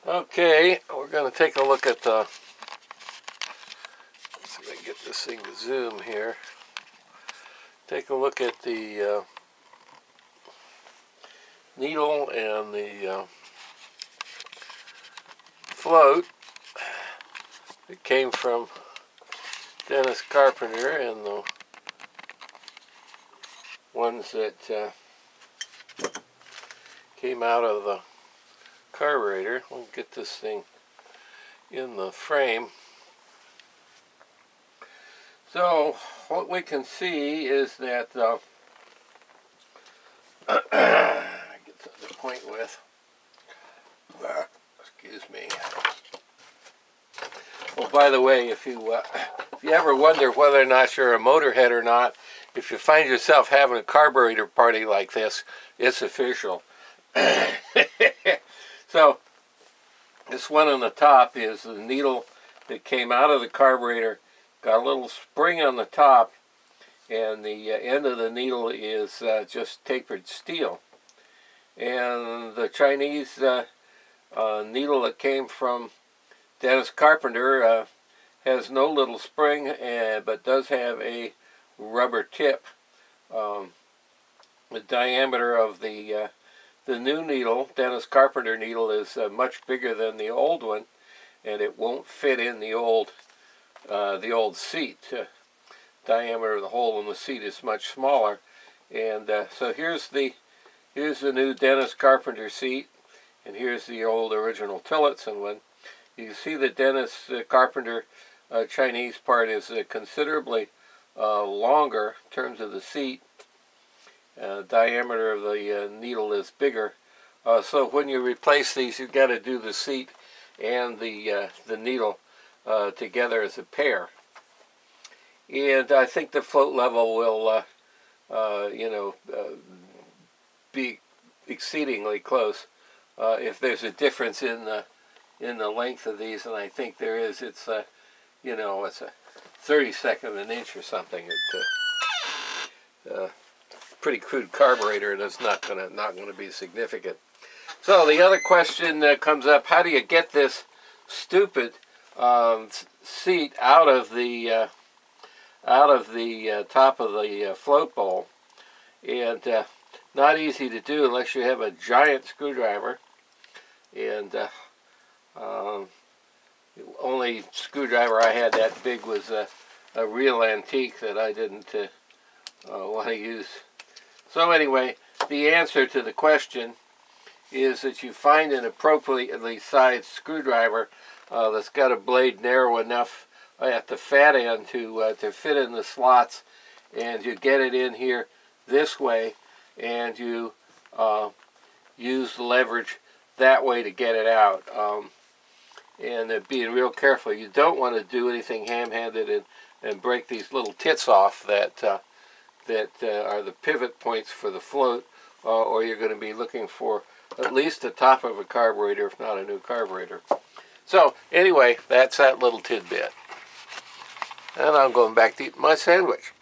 Okay, we're going to take a look at the, let's see if I can get this thing to zoom here. Take a look at the needle and the float. It came from Dennis Carpenter, and the ones that came out of the carburetor. We'll get this thing in the frame. So what we can see is that I get something to point with. Excuse me. Well, by the way, if you ever wonder whether or not you're a motorhead or not, if you find yourself having a carburetor party like this, it's official. So this one on the top is the needle that came out of the carburetor. Got a little spring on the top, and the end of the needle is just tapered steel. And the Chinese needle that came from Dennis Carpenter has no little spring, but does have a rubber tip. The diameter of the new needle, Dennis Carpenter needle, is much bigger than the old one, and it won't fit in the old seat. Diameter of the hole in the seat is much smaller, and so here's the new Dennis Carpenter seat, and here's the old original Tillotson one. You can see the Dennis Carpenter Chinese part is considerably longer in terms of the seat. Diameter of the needle is bigger. So when you replace these, you've got to do the seat and the needle together as a pair. And I think the float level will, be exceedingly close. If there's a difference in the length of these, and I think there is, it's it's a 32nd of an inch or something. It's pretty crude carburetor, and it's not gonna be significant. So the other question that comes up: how do you get this stupid seat out of the top of the float bowl? And not easy to do unless you have a giant screwdriver. And the only screwdriver I had that big was a real antique that I didn't want to use. So anyway, the answer to the question is that you find an appropriately sized screwdriver that's got a blade narrow enough at the fat end to fit in the slots, and you get it in here this way, and you use the leverage that way to get it out. And being real careful, you don't want to do anything ham-handed and break these little tits off that are the pivot points for the float, or you're going to be looking for at least the top of a carburetor, if not a new carburetor. So anyway, that's that little tidbit. And I'm going back to eat my sandwich.